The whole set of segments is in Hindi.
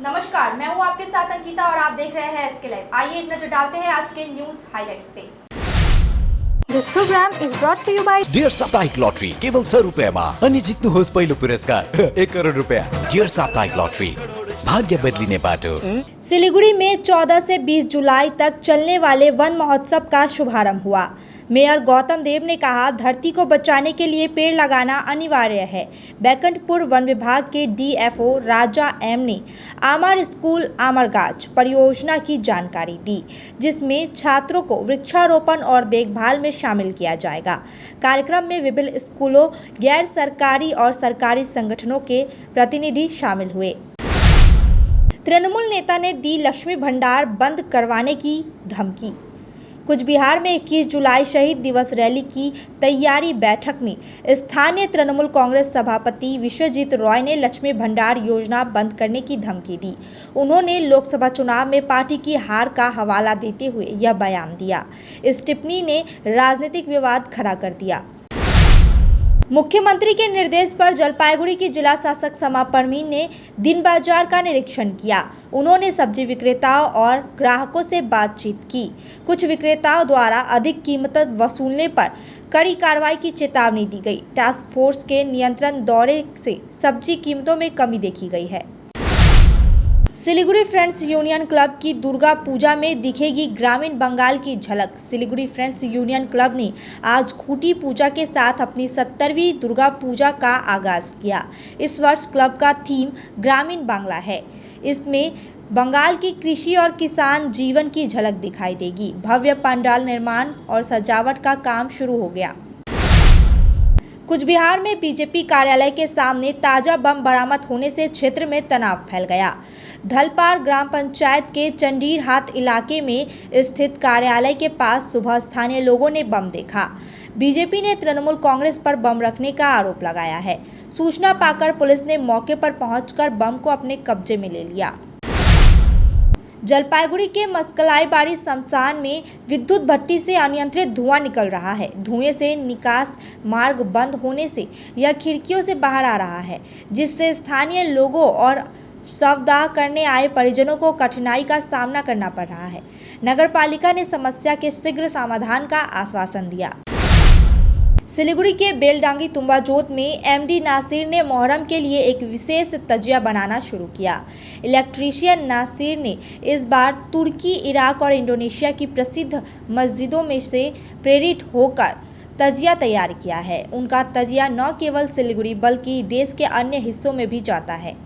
नमस्कार, मैं हूं आपके साथ अंकिता और आप देख रहे हैं एसके लाइव। आइए एक नजर डालते हैं आज के न्यूज हाइलाइट्स पे। This program is brought to you by Dear साप्ताहिक लॉटरी केवल 100 रुपियाँमा अनि जित्नुहोस् पहिलो पुरस्कार 1 करोड रुपियाँ। डियर साप्ताहिक लॉटरी, भाग्य बदलिने बाटो। सिलीगुड़ी में 14 से 20 जुलाई तक चलने वाले वन महोत्सव का शुभारंभ हुआ। मेयर गौतम देव ने कहा, धरती को बचाने के लिए पेड़ लगाना अनिवार्य है। बैकुंठपुर वन विभाग के डीएफओ राजा एम ने आमर स्कूल आमरगाछ परियोजना की जानकारी दी, जिसमें छात्रों को वृक्षारोपण और देखभाल में शामिल किया जाएगा। कार्यक्रम में विभिन्न स्कूलों, गैर सरकारी और सरकारी संगठनों के प्रतिनिधि शामिल हुए। तृणमूल नेता ने दी लक्ष्मी भंडार बंद करवाने की धमकी। कुछ बिहार में 21 जुलाई शहीद दिवस रैली की तैयारी बैठक में स्थानीय तृणमूल कांग्रेस सभापति विश्वजीत रॉय ने लक्ष्मी भंडार योजना बंद करने की धमकी दी। उन्होंने लोकसभा चुनाव में पार्टी की हार का हवाला देते हुए यह बयान दिया। इस टिप्पणी ने राजनीतिक विवाद खड़ा कर दिया। मुख्यमंत्री के निर्देश पर जलपाईगुड़ी की जिला शासक समा परवीन ने दिन बाजार का निरीक्षण किया। उन्होंने सब्जी विक्रेताओं और ग्राहकों से बातचीत की। कुछ विक्रेताओं द्वारा अधिक कीमत वसूलने पर कड़ी कार्रवाई की चेतावनी दी गई। टास्क फोर्स के नियंत्रण दौरे से सब्जी कीमतों में कमी देखी गई है। सिलीगुड़ी फ्रेंड्स यूनियन क्लब की दुर्गा पूजा में दिखेगी ग्रामीण बंगाल की झलक। सिलीगुड़ी फ्रेंड्स यूनियन क्लब ने आज खूंटी पूजा के साथ अपनी 70वीं दुर्गा पूजा का आगाज किया। इस वर्ष क्लब का थीम ग्रामीण बांग्ला है। इसमें बंगाल की कृषि और किसान जीवन की झलक दिखाई देगी। भव्य पंडाल निर्माण और सजावट का काम शुरू हो गया। कुछ बिहार में बीजेपी कार्यालय के सामने ताजा बम बरामद होने से क्षेत्र में तनाव फैल गया। धलपार ग्राम पंचायत के चंडीर हाथ इलाके में स्थित कार्यालय के पास सुबह स्थानीय लोगों ने बम देखा। बीजेपी ने तृणमूल कांग्रेस पर बम रखने का आरोप लगाया है। सूचना पाकर पुलिस ने मौके पर पहुंचकर बम को अपने कब्जे में ले लिया। जलपाईगुड़ी के मस्कलाईबाड़ी शमशान में विद्युत भट्टी से अनियंत्रित धुआं निकल रहा है। धुएं से निकास मार्ग बंद होने से यह खिड़कियों से बाहर आ रहा है, जिससे स्थानीय लोगों और शवदाह करने आए परिजनों को कठिनाई का सामना करना पड़ रहा है। नगर पालिका ने समस्या के शीघ्र समाधान का आश्वासन दिया। सिलीगुड़ी के बेलडांगी तुम्बाजोत में एमडी नासिर ने मोहर्रम के लिए एक विशेष तजिया बनाना शुरू किया। इलेक्ट्रीशियन नासिर ने इस बार तुर्की, इराक और इंडोनेशिया की प्रसिद्ध मस्जिदों में से प्रेरित होकर तजिया तैयार किया है। उनका तजिया न केवल सिलीगुड़ी बल्कि देश के अन्य हिस्सों में भी जाता है।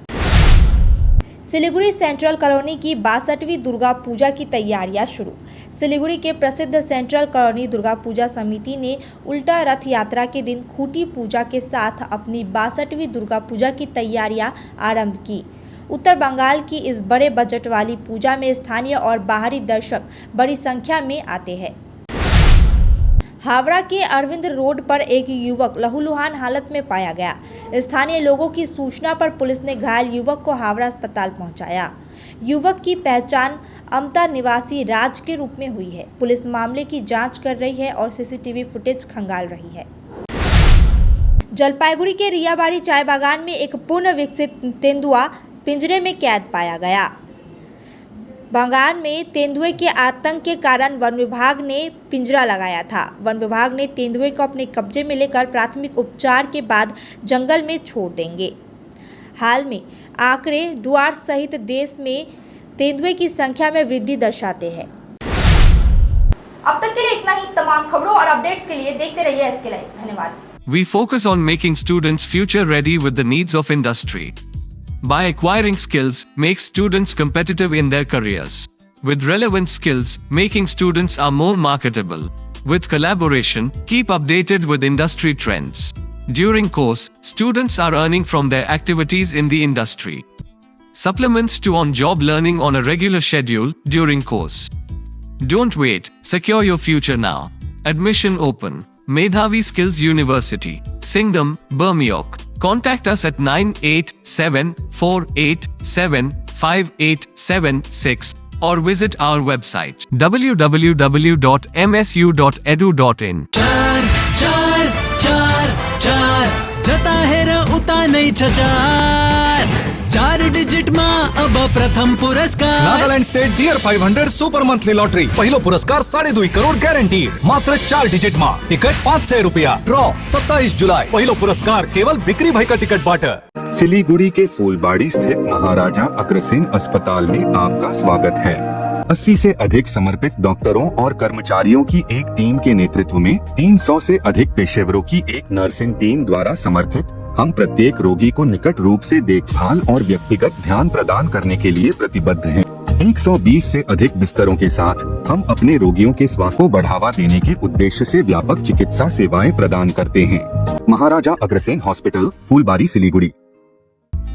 सिलीगुड़ी सेंट्रल कॉलोनी की 62वीं दुर्गा पूजा की तैयारियां शुरू। सिलीगुड़ी के प्रसिद्ध सेंट्रल कॉलोनी दुर्गा पूजा समिति ने उल्टा रथ यात्रा के दिन खूंटी पूजा के साथ अपनी 62वीं दुर्गा पूजा की तैयारियां आरंभ की। उत्तर बंगाल की इस बड़े बजट वाली पूजा में स्थानीय और बाहरी दर्शक बड़ी संख्या में आते हैं। हावड़ा के अरविंद रोड पर एक युवक लहूलुहान हालत में पाया गया। स्थानीय लोगों की सूचना पर पुलिस ने घायल युवक को हावड़ा अस्पताल पहुंचाया। युवक की पहचान अमता निवासी राज के रूप में हुई है। पुलिस मामले की जांच कर रही है और सीसीटीवी फुटेज खंगाल रही है। जलपाईगुड़ी के रियाबाड़ी चाय बागान में एक पूर्ण विकसित तेंदुआ पिंजरे में कैद पाया गया। बागान में तेंदुए के आतंक के कारण वन विभाग ने पिंजरा लगाया था। वन विभाग ने तेंदुए को अपने कब्जे में लेकर प्राथमिक उपचार के बाद जंगल में छोड़ देंगे। हाल में आंकड़े डुआर सहित देश में तेंदुए की संख्या में वृद्धि दर्शाते हैं। अब तक के लिए इतना ही। तमाम खबरों और अपडेट्स के लिए देखते रहिए एसके लाइव। धन्यवाद। We focus on making students future ready with the needs of industry. By acquiring skills, make students competitive in their careers. With relevant skills, making students are more marketable. With collaboration, keep updated with industry trends. During course, students are earning from their activities in the industry. Supplements to on-job learning on a regular schedule during course. Don't wait, secure your future now. Admission open. Medhavi Skills University, Singham, Burmioc. Contact us at 9874875876 or visit our website www.msu.edu.in. चार चार चार चार जता है र उता नहीं छचार। 4 डिजिट मा अब प्रथम पुरस्कार Nagaland state Dear 500 super monthly lottery पहिलो पुरस्कार 2.5 करोड गॅरंटीड मात्र 4 डिजिट मा टिकट 500 रुपया ड्रॉ 27 जुलाई पहिलो पुरस्कार केवल बिक्री भाई का टिकट बाट। सिलीगुड़ी के फूलबाड़ी स्थित महाराजा अग्रसेन अस्पताल में आपका स्वागत है। 80 से अधिक समर्पित डॉक्टरों और कर्मचारियों की एक टीम के नेतृत्व में 300 से अधिक पेशेवरों की एक नर्सिंग टीम द्वारा समर्थित हम प्रत्येक रोगी को निकट रूप से देखभाल और व्यक्तिगत ध्यान प्रदान करने के लिए प्रतिबद्ध हैं। 120 से अधिक बिस्तरों के साथ हम अपने रोगियों के स्वास्थ्य को बढ़ावा देने के उद्देश्य से व्यापक चिकित्सा सेवाएं प्रदान करते हैं। महाराजा अग्रसेन हॉस्पिटल, फूलबाड़ी, सिलीगुड़ी।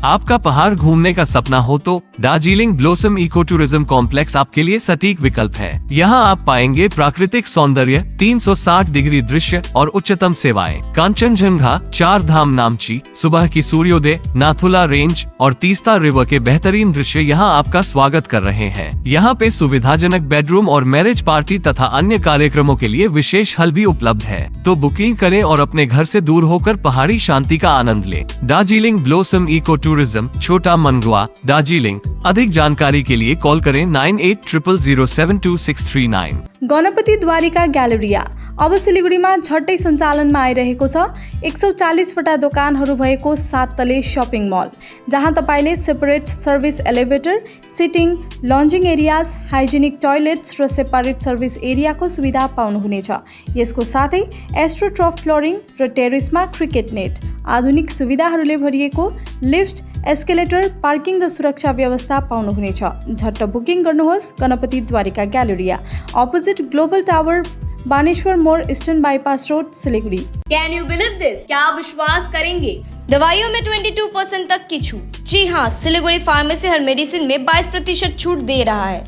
आपका पहाड़ घूमने का सपना हो तो Darjeeling blossom eco tourism complex आपके लिए सटीक विकल्प है। यहाँ आप पाएंगे प्राकृतिक सौंदर्य, 360 डिग्री दृश्य और उच्चतम सेवाएं। कांचनजंगा, 4 धाम नामची, सुबह की सूर्योदय, नाथुला रेंज और तीस्ता रिवर के बेहतरीन दृश्य यहाँ आपका स्वागत कर रहे हैं। यहाँ पे सुविधाजनक बेडरूम और मैरिज पार्टी तथा अन्य कार्यक्रमों के लिए विशेष हल भी उपलब्ध है। तो बुकिंग करें और अपने घर से दूर होकर पहाड़ी शांति का आनंद लें। दार्जिलिंग ब्लॉसम इको टूरिज्म, छोटा मनगुआ, दार्जिलिंग। अधिक जानकारी के लिए कॉल करें 9800072639। गणपति द्वारिका ग्यालेरिया अब सिलिगुडीमा झट्टै सञ्चालनमा आइरहेको छ। 140 वटा दोकानहरू भएको 7 तले शपिङ मल, जहाँ तपाईले separate service elevator, sitting, lounging areas, hygienic toilets र सेपरेट सर्भिस एरियाको सुविधा पाउनुहुनेछ। यसको साथै एस्ट्रोट्रफ फ्लोरिङ र टेरेसमा क्रिकेट नेट, आधुनिक सुविधाहरूले भरिएको लिफ्ट, एस्केलेटर, पार्किङ र सुरक्षा व्यवस्था पाउनुहुनेछ। झट्ट बुकिङ गर्नुहोस्। Ganpati Dwarika galleria, opposite global tower, Baneshwar Mor, eastern bypass road, Siliguri. Can you believe this? क्या आप विश्वास करेंगे? दवाइयों में 22% तक की छूट। जी हाँ, सिलीगुड़ी फार्मेसी हर मेडिसिन में 22% छूट दे रहा है।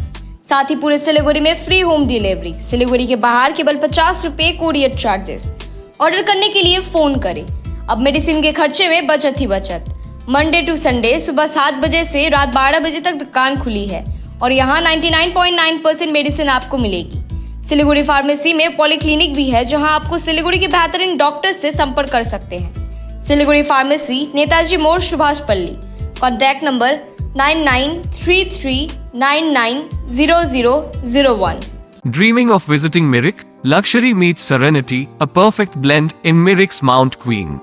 साथ ही पूरे सिलीगुड़ी में फ्री होम डिलीवरी। सिलीगुड़ी के बाहर केवल 50 रुपए कोरियर चार्जेस। ऑर्डर करने के लिए फोन करें। अब मेडिसिन के खर्चे में बचत ही बचत। मंडे टू संडे सुबह 7 बजे से रात 12 बजे तक दुकान खुली है और यहाँ 99.9% मेडिसिन आपको मिलेगी। सिलीगुड़ी फार्मेसी में पॉलीक्लिनिक भी है, जहां आपको सिलीगुड़ी के बेहतरीन डॉक्टर्स से संपर्क कर सकते हैं। सिलीगुड़ी फार्मेसी, नेताजी मोड़, सुभाष पल्ली। Contact number 9933990001। Dreaming of visiting Mirik? Luxury meets serenity, a perfect blend in Mirik's Mount Queen.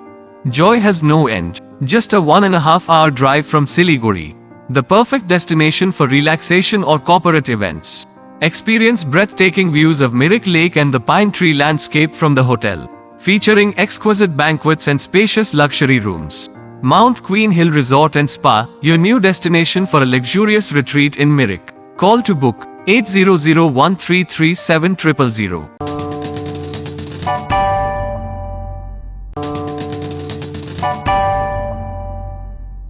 Joy has no end. Just a 1.5 hour drive from Siliguri. The perfect destination for relaxation or corporate events. Experience breathtaking views of Mirik Lake and the pine tree landscape from the hotel, featuring exquisite banquets and spacious luxury rooms. Mount Queen Hill Resort and Spa, your new destination for a luxurious retreat in Mirik. Call to book 8001337000.